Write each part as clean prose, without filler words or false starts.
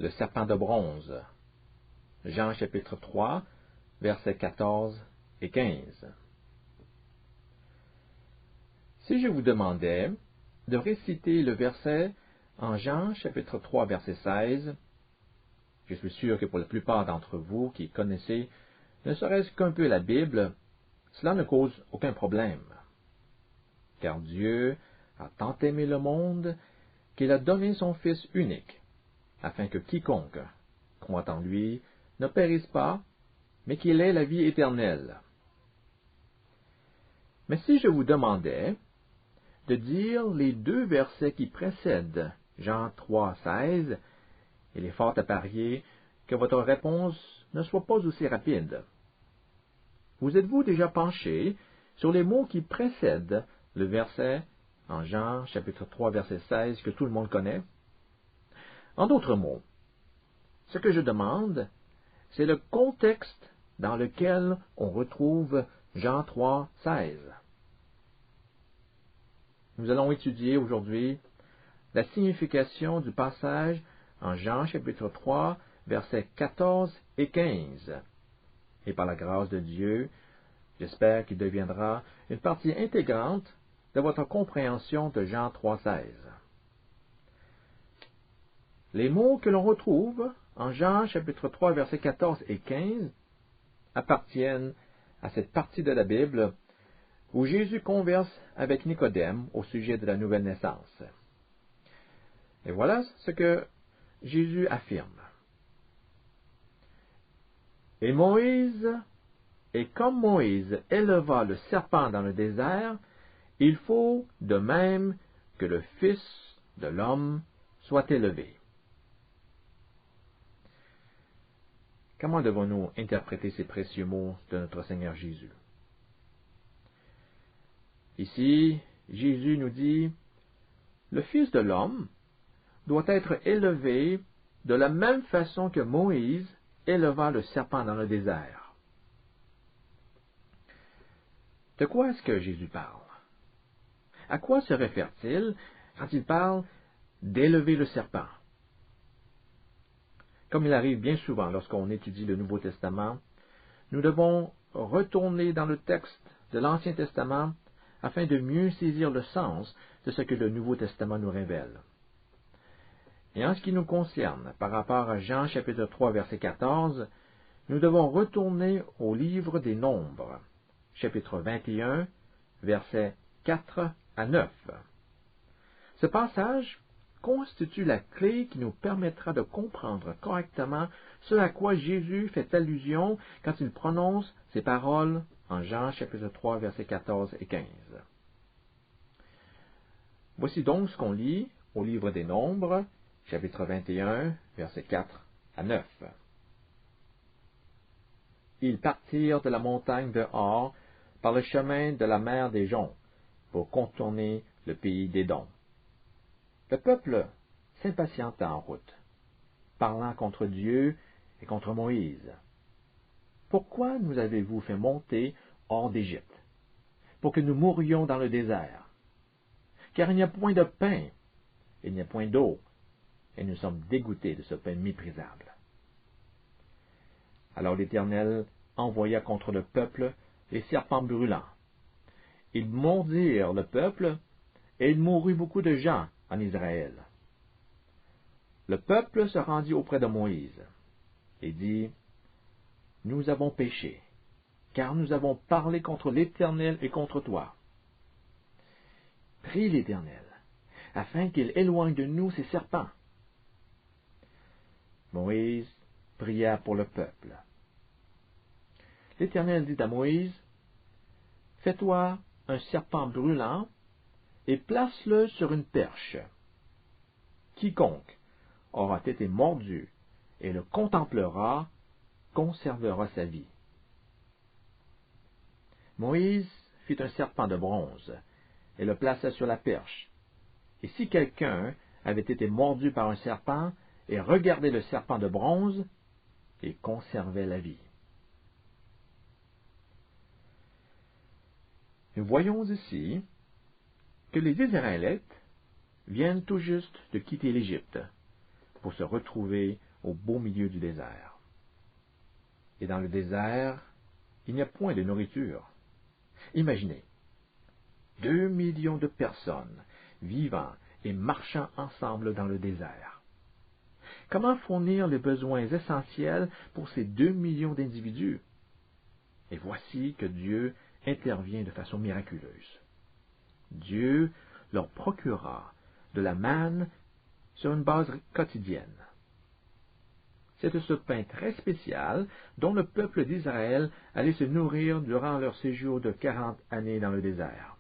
le serpent de bronze. Jean chapitre 3, versets 14 et 15. Si je vous demandais de réciter le verset en Jean chapitre 3, verset 16, je suis sûr que pour la plupart d'entre vous qui connaissez ne serait-ce qu'un peu la Bible, cela ne cause aucun problème. Car Dieu a tant aimé le monde qu'il a donné son Fils unique, afin que quiconque croit en lui ne périsse pas, mais qu'il ait la vie éternelle. Mais si je vous demandais de dire les deux versets qui précèdent Jean 3, 16, il est fort à parier que votre réponse ne soit pas aussi rapide. Vous êtes-vous déjà penché sur les mots qui précèdent le verset en Jean chapitre 3, verset 16 que tout le monde connaît? En d'autres mots, ce que je demande, c'est le contexte dans lequel on retrouve Jean 3, 16. Nous allons étudier aujourd'hui la signification du passage en Jean chapitre 3, versets 14 et 15. Et par la grâce de Dieu, j'espère qu'il deviendra une partie intégrante de votre compréhension de Jean 3, 16. Les mots que l'on retrouve en Jean chapitre 3, versets 14 et 15 appartiennent à cette partie de la Bible où Jésus converse avec Nicodème au sujet de la nouvelle naissance. Et voilà ce que Jésus affirme. Et comme Moïse éleva le serpent dans le désert, il faut de même que le Fils de l'homme soit élevé. Comment devons-nous interpréter ces précieux mots de notre Seigneur Jésus? Ici, Jésus nous dit, le Fils de l'homme doit être élevé de la même façon que Moïse éleva le serpent dans le désert. De quoi est-ce que Jésus parle? À quoi se réfère-t-il quand il parle d'élever le serpent? Comme il arrive bien souvent lorsqu'on étudie le Nouveau Testament, nous devons retourner dans le texte de l'Ancien Testament afin de mieux saisir le sens de ce que le Nouveau Testament nous révèle. Et en ce qui nous concerne, par rapport à Jean chapitre 3, verset 14, nous devons retourner au livre des Nombres, chapitre 21, versets 4 à 9. Ce passage constitue la clé qui nous permettra de comprendre correctement ce à quoi Jésus fait allusion quand il prononce ces paroles en Jean chapitre 3, versets 14 et 15. Voici donc ce qu'on lit au livre des Nombres, chapitre 21, versets 4 à 9. Ils partirent de la montagne de Hor par le chemin de la mer des Joncs pour contourner le pays d'Édom. Le peuple s'impatienta en route, parlant contre Dieu et contre Moïse. Pourquoi nous avez-vous fait monter hors d'Égypte, pour que nous mourions dans le désert? Car il n'y a point de pain, il n'y a point d'eau, et nous sommes dégoûtés de ce pain méprisable. Alors l'Éternel envoya contre le peuple les serpents brûlants. Ils mordirent le peuple, et il mourut beaucoup de gens en Israël. Le peuple se rendit auprès de Moïse, et dit, « Nous avons péché, car nous avons parlé contre l'Éternel et contre toi. Prie l'Éternel, afin qu'il éloigne de nous ces serpents. » Moïse pria pour le peuple. L'Éternel dit à Moïse, « Fais-toi un serpent brûlant et place-le sur une perche. Quiconque aura été mordu et le contemplera conservera sa vie. » Moïse fit un serpent de bronze et le plaça sur la perche. Et si quelqu'un avait été mordu par un serpent et regardait le serpent de bronze, il conservait la vie. Nous voyons ici que les Israélites viennent tout juste de quitter l'Égypte pour se retrouver au beau milieu du désert. Et dans le désert, il n'y a point de nourriture. Imaginez, 2 millions de personnes vivant et marchant ensemble dans le désert. Comment fournir les besoins essentiels pour ces 2 millions d'individus? Et voici que Dieu intervient de façon miraculeuse. Dieu leur procura de la manne sur une base quotidienne. C'est de ce pain très spécial dont le peuple d'Israël allait se nourrir durant leur séjour de 40 années dans le désert.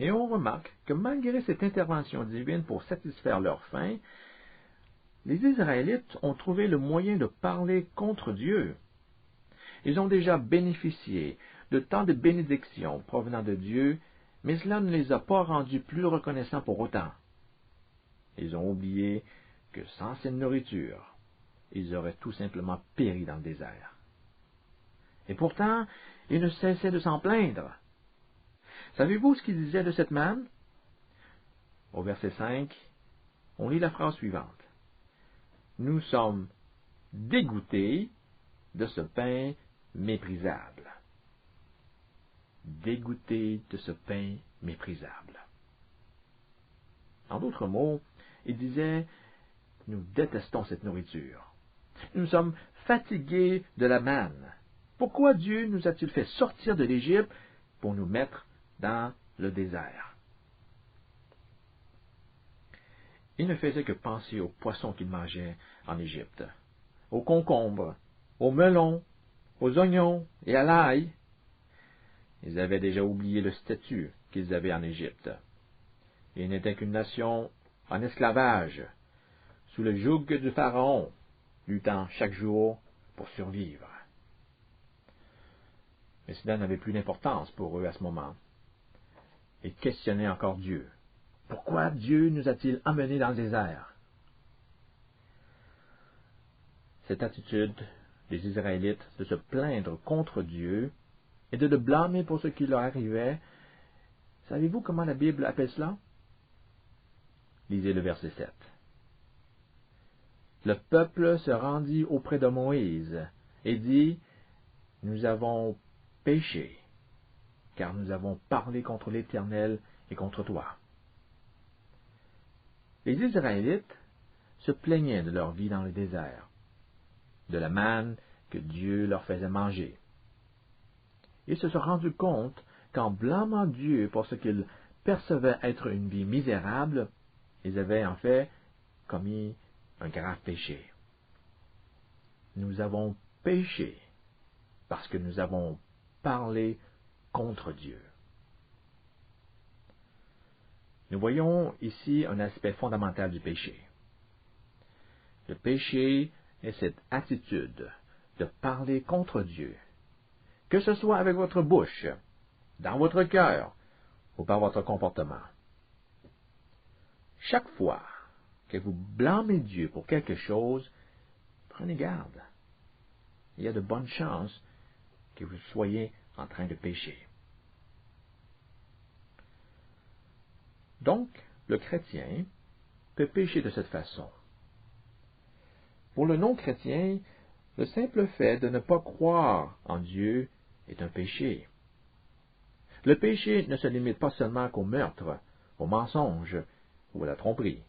Et on remarque que malgré cette intervention divine pour satisfaire leur faim, les Israélites ont trouvé le moyen de parler contre Dieu. Ils ont déjà bénéficié de tant de bénédictions provenant de Dieu, mais cela ne les a pas rendus plus reconnaissants pour autant. Ils ont oublié que sans cette nourriture, ils auraient tout simplement péri dans le désert. Et pourtant, ils ne cessaient de s'en plaindre. Savez-vous ce qu'ils disaient de cette manne? Au verset 5, on lit la phrase suivante. Nous sommes dégoûtés de ce pain méprisable. Dégoûtés de ce pain méprisable. En d'autres mots, ils disaient, nous détestons cette nourriture. Nous sommes fatigués de la manne. Pourquoi Dieu nous a-t-il fait sortir de l'Égypte pour nous mettre dans le désert? Ils ne faisaient que penser aux poissons qu'ils mangeaient en Égypte, aux concombres, aux melons, aux oignons et à l'ail. Ils avaient déjà oublié le statut qu'ils avaient en Égypte. Ils n'étaient qu'une nation en esclavage, sous le joug du Pharaon, luttant chaque jour pour survivre. Mais cela n'avait plus d'importance pour eux à ce moment. Ils questionnaient encore Dieu. Pourquoi Dieu nous a-t-il emmenés dans le désert? Cette attitude des Israélites de se plaindre contre Dieu et de le blâmer pour ce qui leur arrivait, savez-vous comment la Bible appelle cela? Lisez le verset 7. Le peuple se rendit auprès de Moïse et dit, « Nous avons péché, car nous avons parlé contre l'Éternel et contre toi. » Les Israélites se plaignaient de leur vie dans le désert, de la manne que Dieu leur faisait manger. Ils se sont rendus compte qu'en blâmant Dieu pour ce qu'ils percevaient être une vie misérable, ils avaient en fait commis un grave péché. Nous avons péché parce que nous avons parlé contre Dieu. Nous voyons ici un aspect fondamental du péché. Le péché est cette attitude de parler contre Dieu, que ce soit avec votre bouche, dans votre cœur ou par votre comportement. Chaque fois que vous blâmez Dieu pour quelque chose, prenez garde. Il y a de bonnes chances que vous soyez en train de pécher. Donc, le chrétien peut pécher de cette façon. Pour le non-chrétien, le simple fait de ne pas croire en Dieu est un péché. Le péché ne se limite pas seulement qu'au meurtre, au mensonge ou à la tromperie.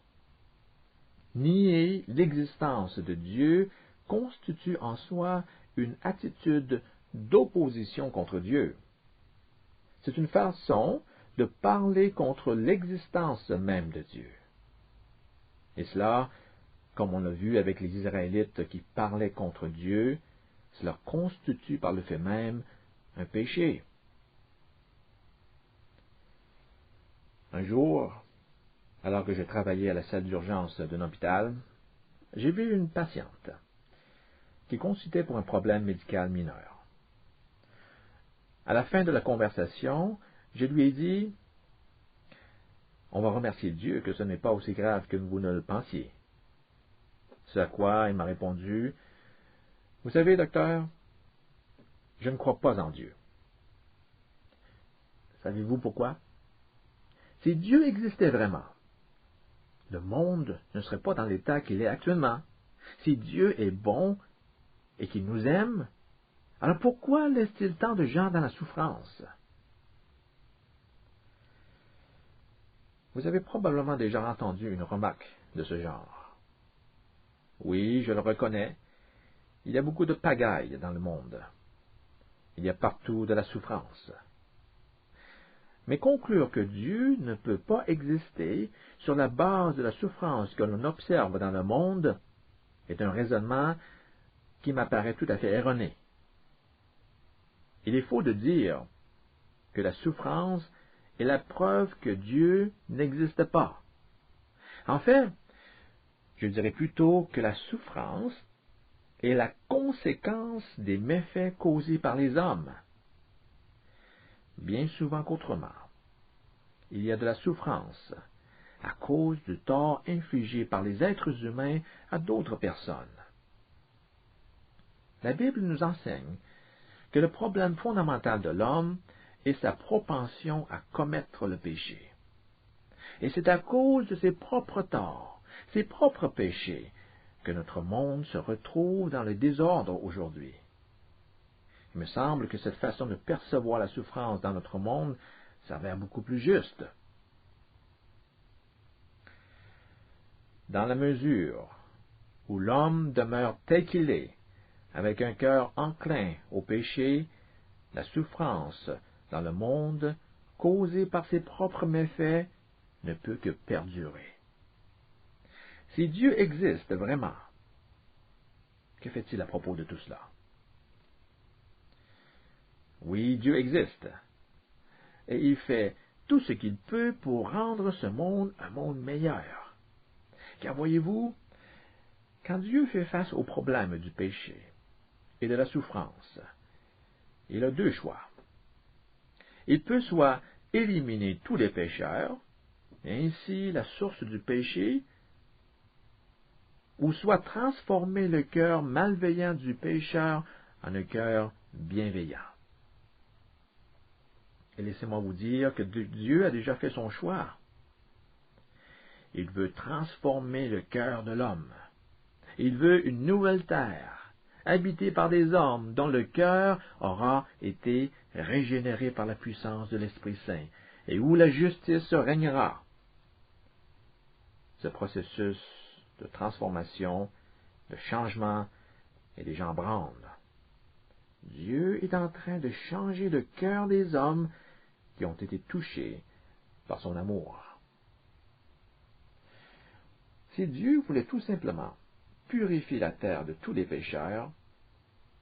Nier l'existence de Dieu constitue en soi une attitude d'opposition contre Dieu. C'est une façon de parler contre l'existence même de Dieu. Et cela, comme on l'a vu avec les Israélites qui parlaient contre Dieu, cela constitue par le fait même un péché. Un jour, alors que je travaillais à la salle d'urgence d'un hôpital, j'ai vu une patiente qui consultait pour un problème médical mineur. À la fin de la conversation, je lui ai dit, « On va remercier Dieu que ce n'est pas aussi grave que vous ne le pensiez. » Ce à quoi il m'a répondu, « Vous savez, docteur, je ne crois pas en Dieu. » Savez-vous pourquoi? Si Dieu existait vraiment, le monde ne serait pas dans l'état qu'il est actuellement. Si Dieu est bon et qu'il nous aime, alors pourquoi laisse-t-il tant de gens dans la souffrance? Vous avez probablement déjà entendu une remarque de ce genre. Oui, je le reconnais, il y a beaucoup de pagaille dans le monde. Il y a partout de la souffrance. Mais conclure que Dieu ne peut pas exister sur la base de la souffrance que l'on observe dans le monde est un raisonnement qui m'apparaît tout à fait erroné. Il est faux de dire que la souffrance est la preuve que Dieu n'existe pas. En fait, je dirais plutôt que la souffrance est la conséquence des méfaits causés par les hommes. Bien souvent qu'autrement, il y a de la souffrance à cause du tort infligé par les êtres humains à d'autres personnes. La Bible nous enseigne que le problème fondamental de l'homme est sa propension à commettre le péché. Et c'est à cause de ses propres torts, ses propres péchés, que notre monde se retrouve dans le désordre aujourd'hui. Il me semble que cette façon de percevoir la souffrance dans notre monde s'avère beaucoup plus juste. Dans la mesure où l'homme demeure tel qu'il est, avec un cœur enclin au péché, la souffrance dans le monde, causée par ses propres méfaits, ne peut que perdurer. Si Dieu existe vraiment, que fait-il à propos de tout cela? Oui, Dieu existe, et il fait tout ce qu'il peut pour rendre ce monde un monde meilleur. Car voyez-vous, quand Dieu fait face au problème du péché et de la souffrance, il a deux choix. Il peut soit éliminer tous les pécheurs, et ainsi la source du péché, ou soit transformer le cœur malveillant du pécheur en un cœur bienveillant. Et laissez-moi vous dire que Dieu a déjà fait son choix. Il veut transformer le cœur de l'homme. Il veut une nouvelle terre, habitée par des hommes dont le cœur aura été régénéré par la puissance de l'Esprit Saint, et où la justice régnera. Ce processus de transformation, de changement, est déjà en branle. Dieu est en train de changer le cœur des hommes qui ont été touchés par son amour. Si Dieu voulait tout simplement purifier la terre de tous les pécheurs,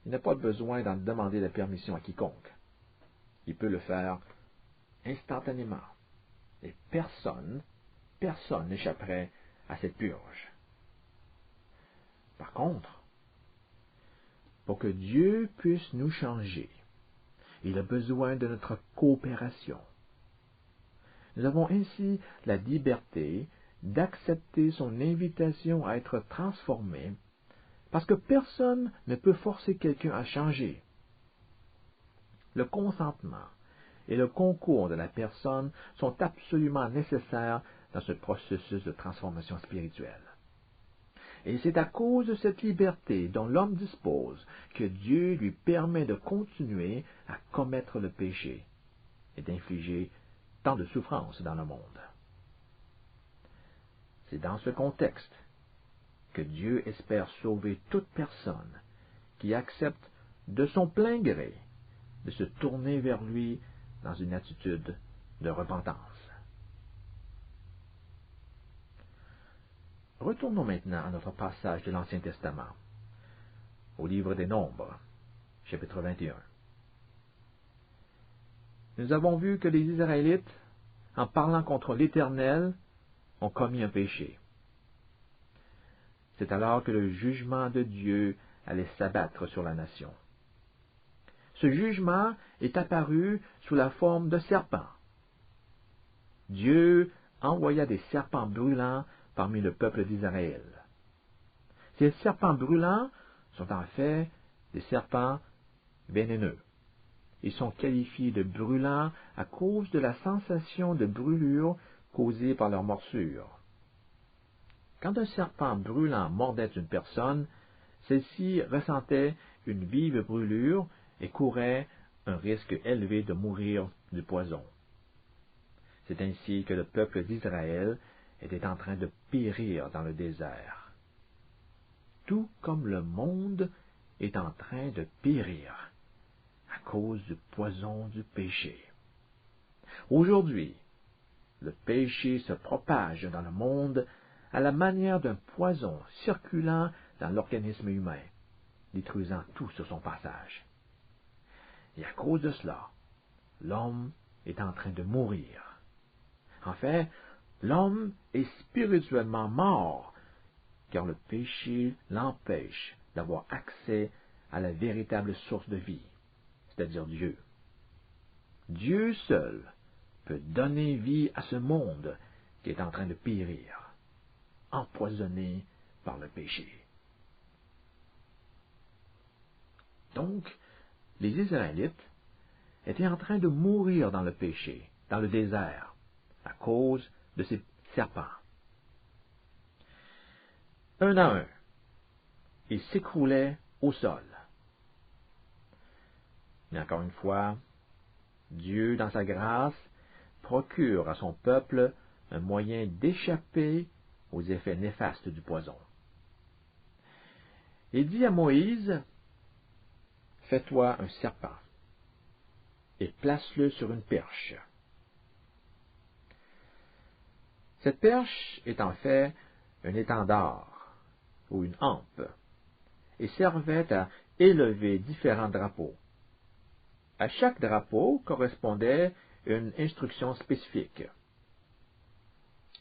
il n'a pas besoin d'en demander la permission à quiconque. Il peut le faire instantanément. Et personne n'échapperait à cette purge. Par contre, pour que Dieu puisse nous changer, il a besoin de notre coopération. Nous avons ainsi la liberté d'accepter son invitation à être transformé, parce que personne ne peut forcer quelqu'un à changer. Le consentement et le concours de la personne sont absolument nécessaires dans ce processus de transformation spirituelle. Et c'est à cause de cette liberté dont l'homme dispose que Dieu lui permet de continuer à commettre le péché et d'infliger tant de souffrances dans le monde. C'est dans ce contexte que Dieu espère sauver toute personne qui accepte de son plein gré de se tourner vers lui dans une attitude de repentance. Retournons maintenant à notre passage de l'Ancien Testament, au livre des Nombres, chapitre 21. Nous avons vu que les Israélites, en parlant contre l'Éternel, ont commis un péché. C'est alors que le jugement de Dieu allait s'abattre sur la nation. Ce jugement est apparu sous la forme de serpents. Dieu envoya des serpents brûlants parmi le peuple d'Israël. Ces serpents brûlants sont en fait des serpents vénéneux. Ils sont qualifiés de brûlants à cause de la sensation de brûlure causée par leur morsure. Quand un serpent brûlant mordait une personne, celle-ci ressentait une vive brûlure et courait un risque élevé de mourir du poison. C'est ainsi que le peuple d'Israël était en train de périr dans le désert. Tout comme le monde est en train de périr à cause du poison du péché. Aujourd'hui, le péché se propage dans le monde à la manière d'un poison circulant dans l'organisme humain, détruisant tout sur son passage. Et à cause de cela, l'homme est en train de mourir. En fait, l'homme est spirituellement mort, car le péché l'empêche d'avoir accès à la véritable source de vie, c'est-à-dire Dieu. Dieu seul peut donner vie à ce monde qui est en train de périr, empoisonné par le péché. Donc, les Israélites étaient en train de mourir dans le péché, dans le désert, à cause de ces serpents. Un à un, ils s'écroulaient au sol. Mais encore une fois, Dieu, dans sa grâce, procure à son peuple un moyen d'échapper aux effets néfastes du poison. Il dit à Moïse, « Fais-toi un serpent et place-le sur une perche. » Cette perche est en fait un étendard ou une hampe et servait à élever différents drapeaux. À chaque drapeau correspondait une instruction spécifique.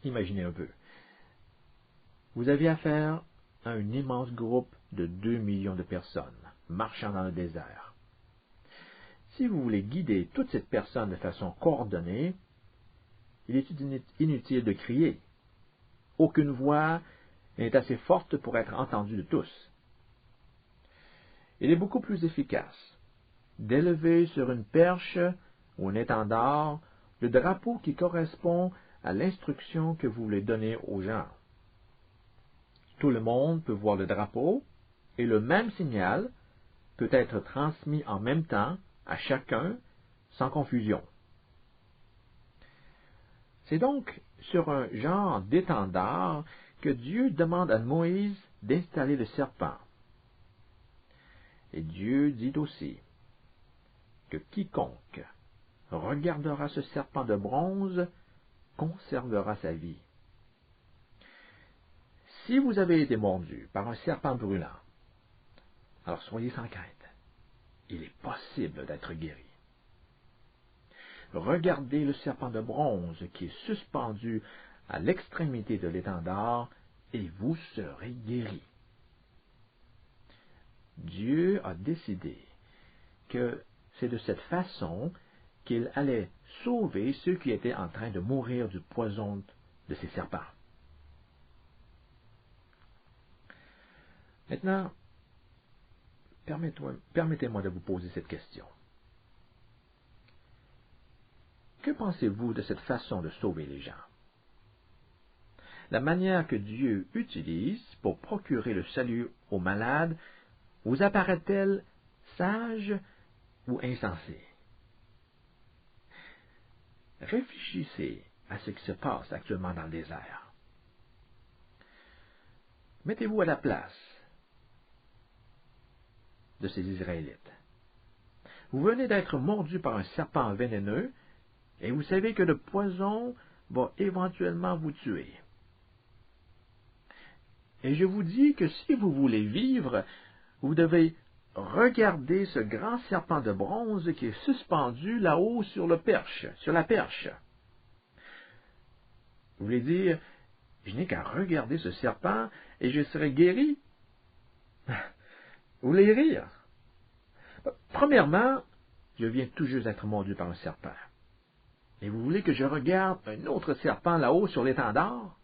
Imaginez un peu. Vous aviez affaire à un immense groupe de 2 millions de personnes marchant dans le désert. Si vous voulez guider toute cette personne de façon coordonnée, il est inutile de crier. Aucune voix n'est assez forte pour être entendue de tous. Il est beaucoup plus efficace d'élever sur une perche ou un étendard le drapeau qui correspond à l'instruction que vous voulez donner aux gens. Tout le monde peut voir le drapeau et le même signal peut être transmis en même temps à chacun sans confusion. C'est donc sur un genre d'étendard que Dieu demande à Moïse d'installer le serpent. Et Dieu dit aussi que quiconque regardera ce serpent de bronze conservera sa vie. Si vous avez été mordu par un serpent brûlant, alors soyez sans crainte. Il est possible d'être guéri. Regardez le serpent de bronze qui est suspendu à l'extrémité de l'étendard et vous serez guéri. Dieu a décidé que c'est de cette façon qu'il allait sauver ceux qui étaient en train de mourir du poison de ces serpents. Maintenant, permettez-moi de vous poser cette question. Que pensez-vous de cette façon de sauver les gens? La manière que Dieu utilise pour procurer le salut aux malades vous apparaît-elle sage ou insensée? Réfléchissez à ce qui se passe actuellement dans le désert. Mettez-vous à la place de ces Israélites. Vous venez d'être mordu par un serpent vénéneux et vous savez que le poison va éventuellement vous tuer. Et je vous dis que si vous voulez vivre, vous devez regarder ce grand serpent de bronze qui est suspendu là-haut sur la perche. Vous voulez dire, je n'ai qu'à regarder ce serpent et je serai guéri? Vous voulez rire? Premièrement, je viens tout juste d'être mordu par un serpent. Et vous voulez que je regarde un autre serpent là-haut sur l'étendard?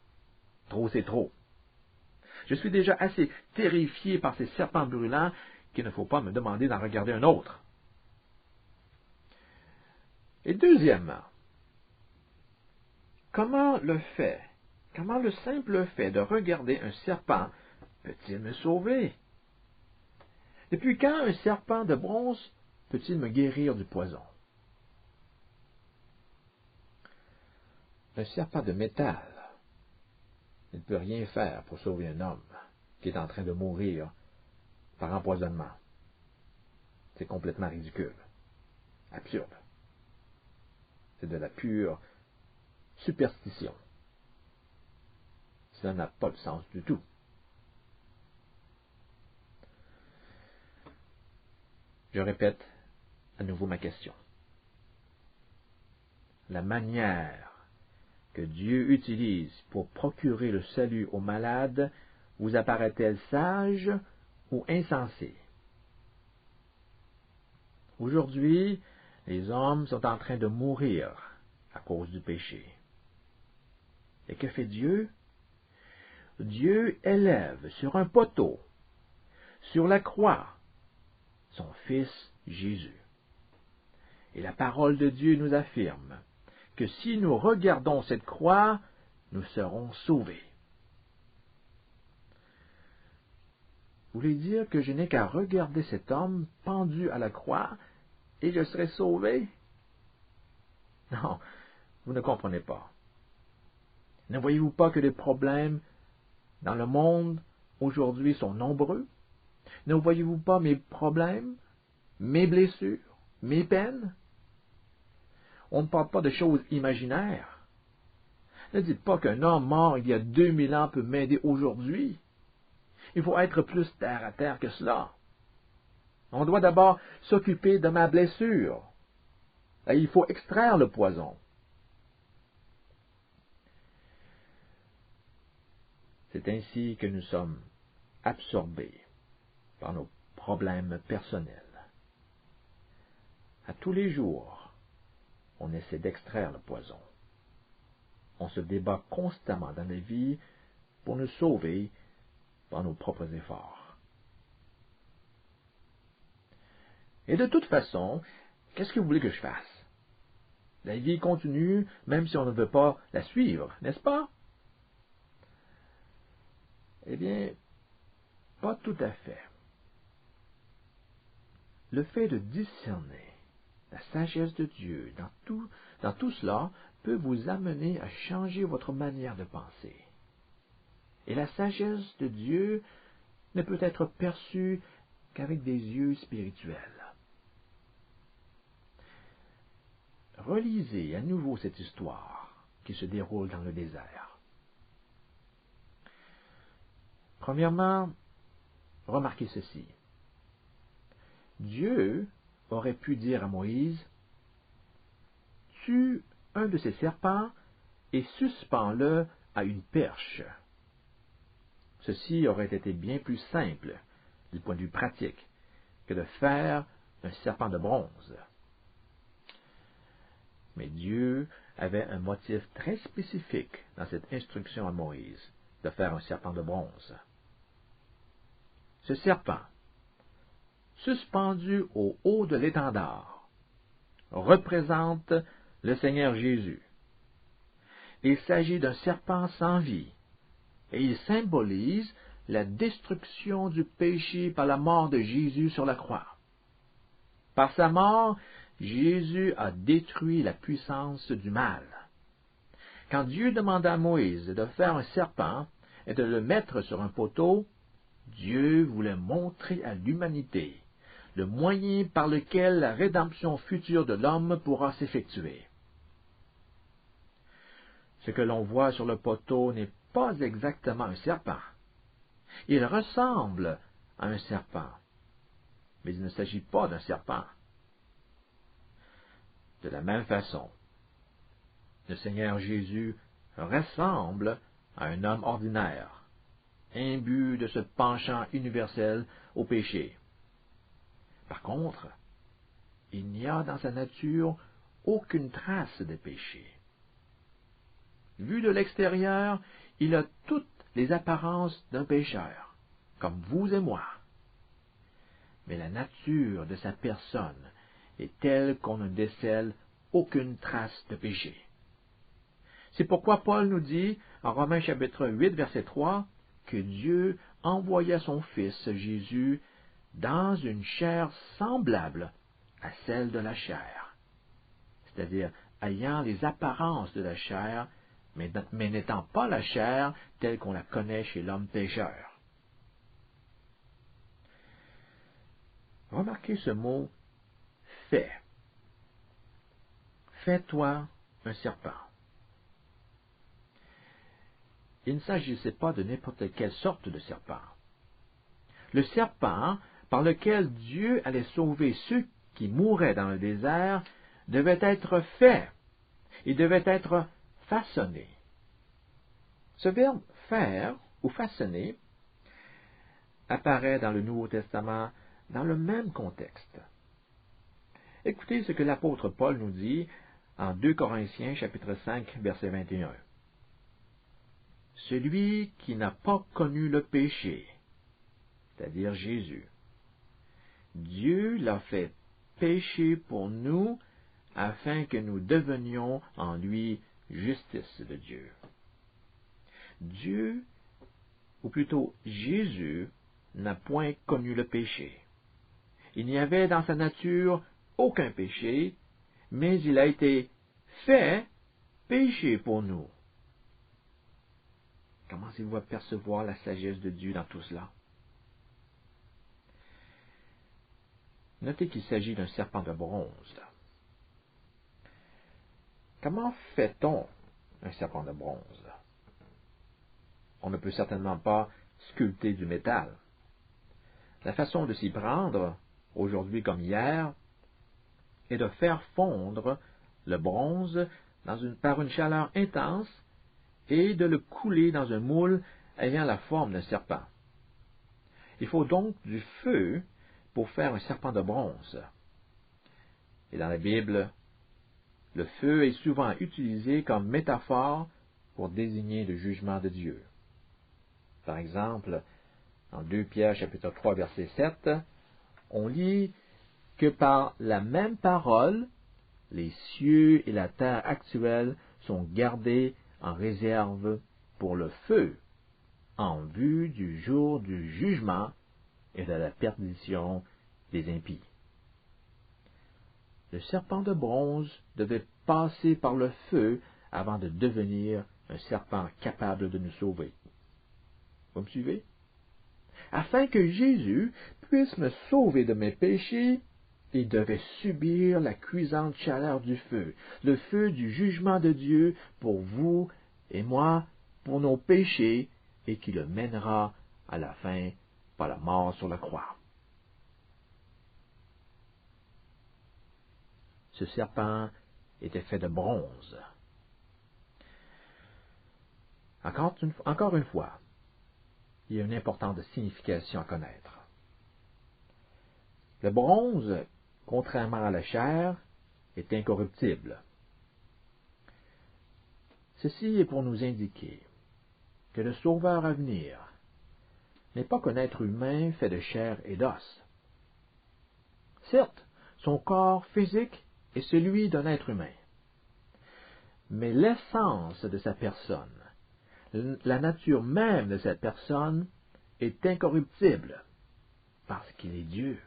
Trop, c'est trop. Je suis déjà assez terrifié par ces serpents brûlants qu'il ne faut pas me demander d'en regarder un autre. Et deuxièmement, comment le fait Comment le simple fait de regarder un serpent peut-il me sauver? Depuis quand un serpent de bronze peut-il me guérir du poison? Un serpent de métal ne peut rien faire pour sauver un homme qui est en train de mourir par empoisonnement. C'est complètement ridicule, absurde. C'est de la pure superstition. Cela n'a pas de sens du tout. Je répète à nouveau ma question. La manière que Dieu utilise pour procurer le salut aux malades vous apparaît-elle sage ou insensée? Aujourd'hui, les hommes sont en train de mourir à cause du péché. Et que fait Dieu? Dieu élève sur un poteau, sur la croix, son Fils Jésus. Et la parole de Dieu nous affirme que si nous regardons cette croix, nous serons sauvés. Vous voulez dire que je n'ai qu'à regarder cet homme pendu à la croix et je serai sauvé? Non, vous ne comprenez pas. Ne voyez-vous pas que les problèmes dans le monde aujourd'hui sont nombreux? Ne voyez-vous pas mes problèmes, mes blessures, mes peines? On ne parle pas de choses imaginaires. Ne dites pas qu'un homme mort il y a 2000 ans peut m'aider aujourd'hui. Il faut être plus terre à terre que cela. On doit d'abord s'occuper de ma blessure. Et il faut extraire le poison. C'est ainsi que nous sommes absorbés par nos problèmes personnels. À tous les jours, on essaie d'extraire le poison. On se débat constamment dans la vie pour nous sauver par nos propres efforts. Et de toute façon, qu'est-ce que vous voulez que je fasse? La vie continue, même si on ne veut pas la suivre, n'est-ce pas? Eh bien, pas tout à fait. Le fait de discerner la sagesse de Dieu dans tout cela peut vous amener à changer votre manière de penser. Et la sagesse de Dieu ne peut être perçue qu'avec des yeux spirituels. Relisez à nouveau cette histoire qui se déroule dans le désert. Premièrement, remarquez ceci. Dieu aurait pu dire à Moïse, « Tue un de ces serpents et suspends-le à une perche. » Ceci aurait été bien plus simple, du point de vue pratique, que de faire un serpent de bronze. Mais Dieu avait un motif très spécifique dans cette instruction à Moïse, de faire un serpent de bronze. Ce serpent, suspendu au haut de l'étendard, représente le Seigneur Jésus. Il s'agit d'un serpent sans vie, et il symbolise la destruction du péché par la mort de Jésus sur la croix. Par sa mort, Jésus a détruit la puissance du mal. Quand Dieu demanda à Moïse de faire un serpent et de le mettre sur un poteau, Dieu voulait montrer à l'humanité le moyen par lequel la rédemption future de l'homme pourra s'effectuer. Ce que l'on voit sur le poteau n'est pas exactement un serpent. Il ressemble à un serpent, mais il ne s'agit pas d'un serpent. De la même façon, le Seigneur Jésus ressemble à un homme ordinaire, imbu de ce penchant universel au péché. Par contre, il n'y a dans sa nature aucune trace de péché. Vu de l'extérieur, il a toutes les apparences d'un pécheur, comme vous et moi. Mais la nature de sa personne est telle qu'on ne décèle aucune trace de péché. C'est pourquoi Paul nous dit, en Romains chapitre 8, verset 3, que Dieu envoya son Fils Jésus dans une chair semblable à celle de la chair, c'est-à-dire ayant les apparences de la chair, mais n'étant pas la chair telle qu'on la connaît chez l'homme pécheur. Remarquez ce mot « fait ». Fais-toi un serpent. Il ne s'agissait pas de n'importe quelle sorte de serpent. Le serpent par lequel Dieu allait sauver ceux qui mouraient dans le désert devait être fait. Il devait être façonné. Ce verbe « faire » ou « façonner » apparaît dans le Nouveau Testament dans le même contexte. Écoutez ce que l'apôtre Paul nous dit en 2 Corinthiens chapitre 5 verset 21. Celui qui n'a pas connu le péché, c'est-à-dire Jésus, Dieu l'a fait pécher pour nous afin que nous devenions en lui justice de Dieu. Dieu, ou plutôt Jésus, n'a point connu le péché. Il n'y avait dans sa nature aucun péché, mais il a été fait péché pour nous. Commencez-vous à percevoir la sagesse de Dieu dans tout cela? Notez qu'il s'agit d'un serpent de bronze. Comment fait-on un serpent de bronze? On ne peut certainement pas sculpter du métal. La façon de s'y prendre, aujourd'hui comme hier, est de faire fondre le bronze par une chaleur intense et de le couler dans un moule ayant la forme d'un serpent. Il faut donc du feu pour faire un serpent de bronze. Et dans la Bible, le feu est souvent utilisé comme métaphore pour désigner le jugement de Dieu. Par exemple, en 2 Pierre chapitre 3 verset 7, on lit que par la même parole, les cieux et la terre actuelle sont gardés en réserve pour le feu, en vue du jour du jugement et de la perdition des impies. Le serpent de bronze devait passer par le feu avant de devenir un serpent capable de nous sauver. Vous me suivez? Afin que Jésus puisse me sauver de mes péchés, il devait subir la cuisante chaleur du feu, le feu du jugement de Dieu pour vous et moi, pour nos péchés, et qui le mènera à la fin par la mort sur la croix. Ce serpent était fait de bronze. Encore une fois, il y a une importante signification à connaître. Le bronze, contrairement à la chair, est incorruptible. Ceci est pour nous indiquer que le Sauveur à venir n'est pas qu'un être humain fait de chair et d'os. Certes, son corps physique est celui d'un être humain, mais l'essence de sa personne, la nature même de cette personne est incorruptible, parce qu'il est Dieu.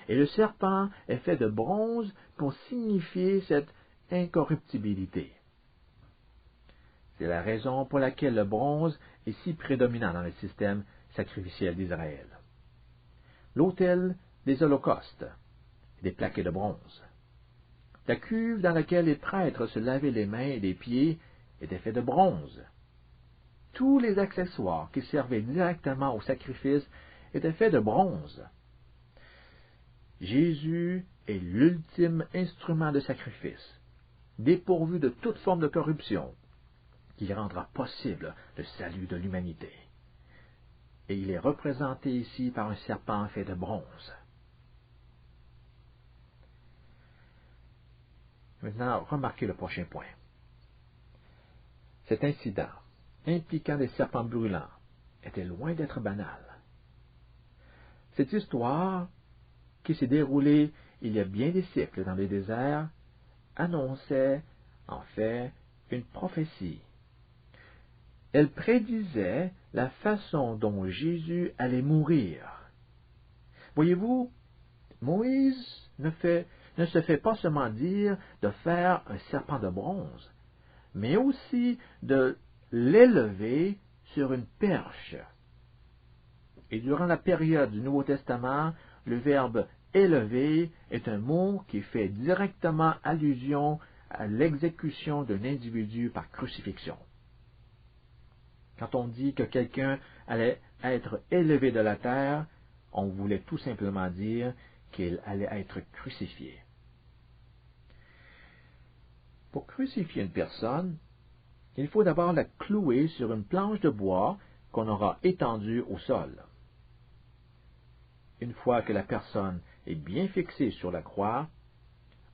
Et le serpent est fait de bronze pour signifier cette incorruptibilité. C'est la raison pour laquelle le bronze est si prédominant dans le système sacrificiel d'Israël. L'autel des holocaustes est des plaqués de bronze. La cuve dans laquelle les prêtres se lavaient les mains et les pieds était faite de bronze. Tous les accessoires qui servaient directement au sacrifice étaient faits de bronze. Jésus est l'ultime instrument de sacrifice, dépourvu de toute forme de corruption, qui rendra possible le salut de l'humanité. Et il est représenté ici par un serpent fait de bronze. Maintenant, remarquez le prochain point. Cet incident, impliquant des serpents brûlants, était loin d'être banal. Cette histoire, qui s'est déroulée il y a bien des siècles dans le désert, annonçait, en fait, une prophétie Elle prédisait la façon dont Jésus allait mourir. Voyez-vous, Moïse ne se fait pas seulement dire de faire un serpent de bronze, mais aussi de l'élever sur une perche. Et durant la période du Nouveau Testament, le verbe élever est un mot qui fait directement allusion à l'exécution d'un individu par crucifixion. Quand on dit que quelqu'un allait être élevé de la terre, on voulait tout simplement dire qu'il allait être crucifié. Pour crucifier une personne, il faut d'abord la clouer sur une planche de bois qu'on aura étendue au sol. Une fois que la personne est bien fixée sur la croix,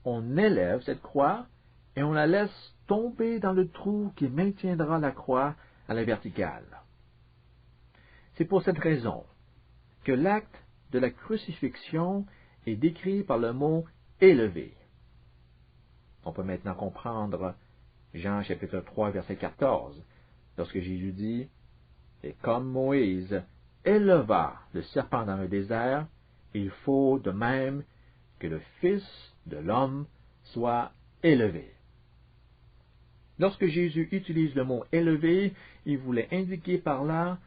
on élève cette croix et on la laisse tomber dans le trou qui maintiendra la croix à la verticale. C'est pour cette raison que l'acte de la crucifixion est décrit par le mot « élevé ». On peut maintenant comprendre Jean chapitre 3, verset 14, lorsque Jésus dit « Et comme Moïse éleva le serpent dans le désert, il faut de même que le Fils de l'homme soit élevé. » Lorsque Jésus utilise le mot « élevé », il voulait indiquer par là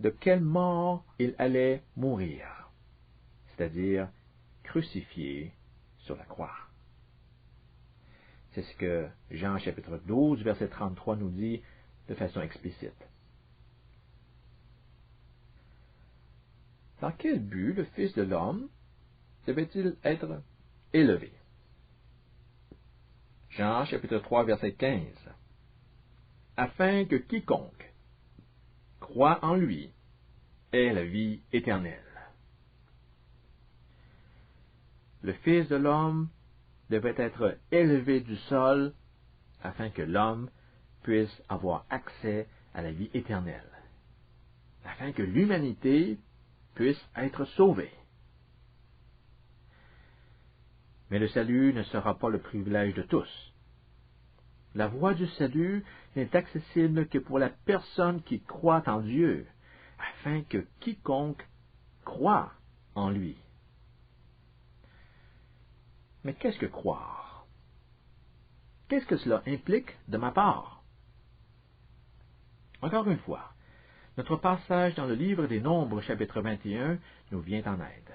de quelle mort il allait mourir, c'est-à-dire crucifié sur la croix. C'est ce que Jean chapitre 12, verset 33 nous dit de façon explicite. Dans quel but le Fils de l'homme devait-il être élevé? Jean chapitre 3, verset 15. Afin que quiconque croit en lui ait la vie éternelle. Le Fils de l'homme devait être élevé du sol afin que l'homme puisse avoir accès à la vie éternelle, afin que l'humanité puisse être sauvée. Mais le salut ne sera pas le privilège de tous. La voie du salut n'est accessible que pour la personne qui croit en Dieu, afin que quiconque croit en lui. Mais qu'est-ce que croire? Qu'est-ce que cela implique de ma part? Encore une fois, notre passage dans le livre des Nombres, chapitre 21, nous vient en aide.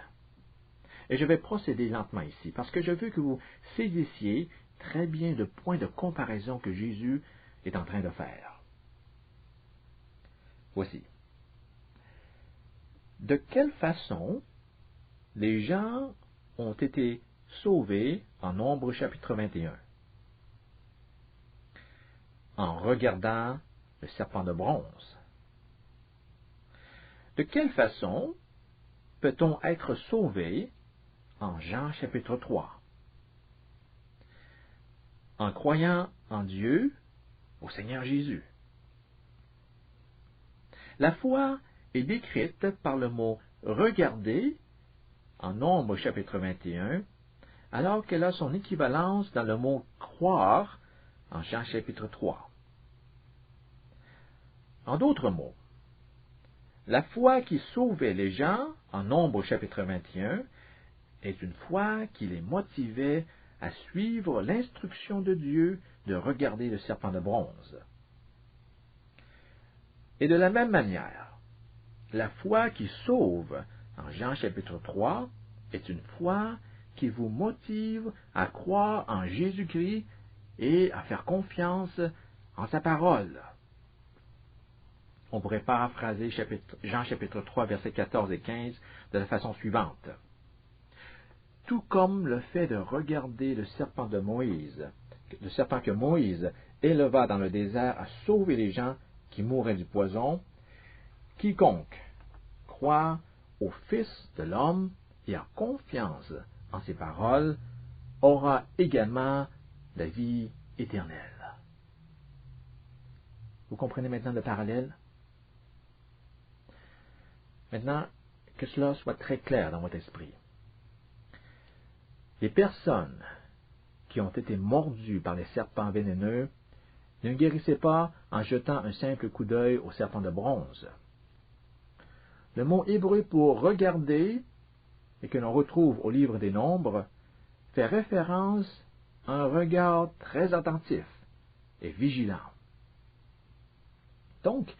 Et je vais procéder lentement ici, parce que je veux que vous saisissiez très bien le point de comparaison que Jésus est en train de faire. Voici. De quelle façon les gens ont été sauvés en Nombres, chapitre 21? En regardant le serpent de bronze. De quelle façon peut-on être sauvé en Jean chapitre 3? En croyant en Dieu, au Seigneur Jésus. La foi est décrite par le mot « regarder » en Nombres chapitre 21, alors qu'elle a son équivalence dans le mot « croire » en Jean chapitre 3. En d'autres mots, la foi qui sauvait les gens en Nombres chapitre 21 est une foi qui les motivait à suivre l'instruction de Dieu de regarder le serpent de bronze. Et de la même manière, la foi qui sauve en Jean chapitre 3 est une foi qui vous motive à croire en Jésus-Christ et à faire confiance en sa parole. On pourrait paraphraser Jean chapitre 3, versets 14 et 15 de la façon suivante. Tout comme le fait de regarder le serpent de Moïse, le serpent que Moïse éleva dans le désert a sauvé les gens qui mouraient du poison, quiconque croit au Fils de l'homme et a confiance en ses paroles aura également la vie éternelle. Vous comprenez maintenant le parallèle? Maintenant, que cela soit très clair dans votre esprit. Les personnes qui ont été mordues par les serpents vénéneux Ne guérissez pas en jetant un simple coup d'œil au serpent de bronze. Le mot hébreu pour regarder, et que l'on retrouve au livre des Nombres, fait référence à un regard très attentif et vigilant. Donc,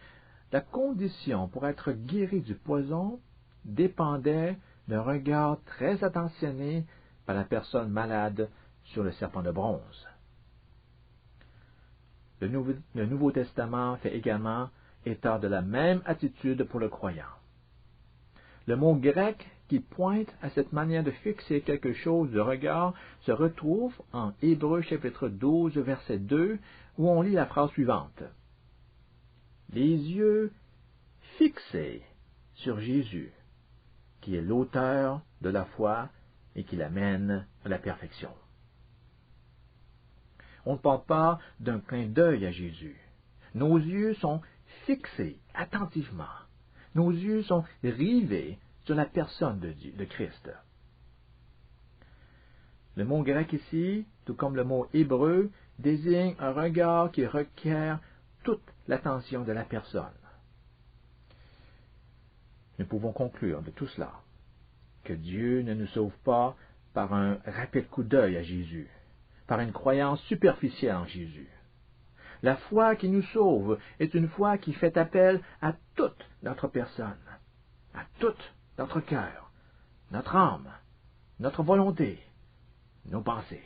la condition pour être guéri du poison dépendait d'un regard très attentionné par la personne malade sur le serpent de bronze. Le Nouveau Testament fait également état de la même attitude pour le croyant. Le mot grec qui pointe à cette manière de fixer quelque chose de regard se retrouve en Hébreux chapitre 12, verset 2, où on lit la phrase suivante. Les yeux fixés sur Jésus, qui est l'auteur de la foi et qui l'amène à la perfection. On ne parle pas d'un clin d'œil à Jésus. Nos yeux sont fixés attentivement. Nos yeux sont rivés sur la personne de Christ. Le mot grec ici, tout comme le mot hébreu, désigne un regard qui requiert toute l'attention de la personne. Nous pouvons conclure de tout cela que Dieu ne nous sauve pas par un rapide coup d'œil à Jésus, par une croyance superficielle en Jésus. La foi qui nous sauve est une foi qui fait appel à toute notre personne, à tout notre cœur, notre âme, notre volonté, nos pensées.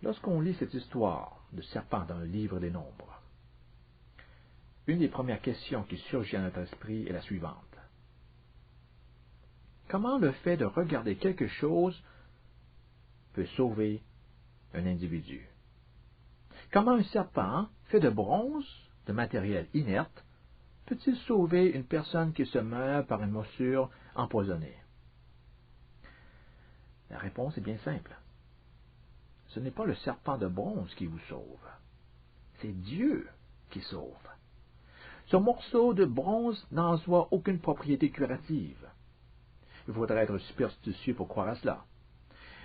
Lorsqu'on lit cette histoire de serpent dans le livre des Nombres, une des premières questions qui surgit à notre esprit est la suivante. Comment le fait de regarder quelque chose peut sauver un individu? Comment un serpent fait de bronze, de matériel inerte, peut-il sauver une personne qui se meurt par une morsure empoisonnée? La réponse est bien simple. Ce n'est pas le serpent de bronze qui vous sauve, c'est Dieu qui sauve. Ce morceau de bronze n'en a aucune propriété curative. Il faudrait être superstitieux pour croire à cela.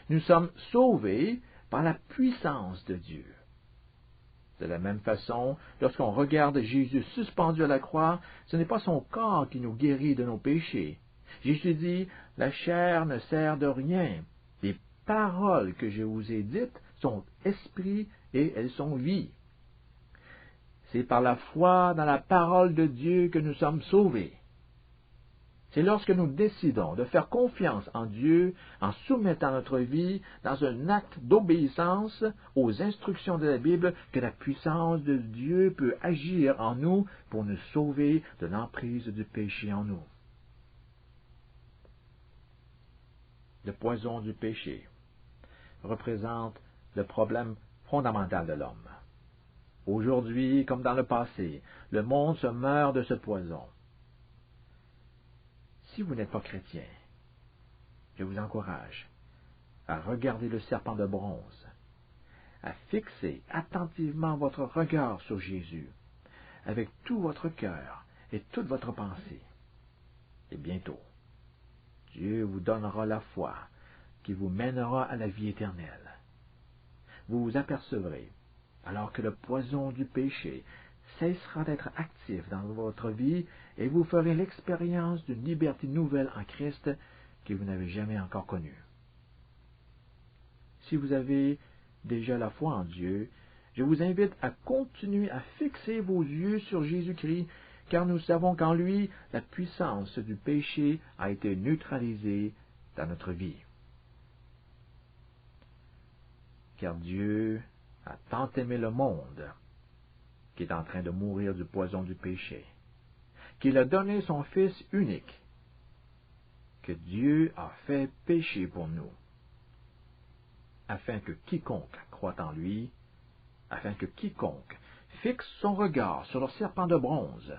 Nous sommes sauvés par la puissance de Dieu. De la même façon, lorsqu'on regarde Jésus suspendu à la croix, ce n'est pas son corps qui nous guérit de nos péchés. Jésus dit, « La chair ne sert de rien. Les paroles que je vous ai dites sont esprit et elles sont vie. » C'est par la foi dans la parole de Dieu que nous sommes sauvés. C'est lorsque nous décidons de faire confiance en Dieu en soumettant notre vie dans un acte d'obéissance aux instructions de la Bible que la puissance de Dieu peut agir en nous pour nous sauver de l'emprise du péché en nous. Le poison du péché représente le problème fondamental de l'homme. Aujourd'hui, comme dans le passé, le monde se meurt de ce poison. Si vous n'êtes pas chrétien, je vous encourage à regarder le serpent de bronze, à fixer attentivement votre regard sur Jésus, avec tout votre cœur et toute votre pensée. Et bientôt, Dieu vous donnera la foi qui vous mènera à la vie éternelle. Vous vous apercevrez, alors que le poison du péché cessera d'être actif dans votre vie et vous ferez l'expérience d'une liberté nouvelle en Christ que vous n'avez jamais encore connue. Si vous avez déjà la foi en Dieu, je vous invite à continuer à fixer vos yeux sur Jésus-Christ, car nous savons qu'en lui, la puissance du péché a été neutralisée dans notre vie. Car Dieu a tant aimé le monde qui est en train de mourir du poison du péché, qu'il a donné son Fils unique, que Dieu a fait pécher pour nous, afin que quiconque croit en lui, afin que quiconque fixe son regard sur le serpent de bronze,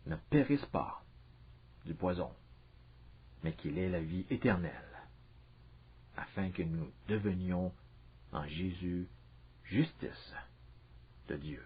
ne périsse pas du poison, mais qu'il ait la vie éternelle, afin que nous devenions en Jésus justice de Dieu.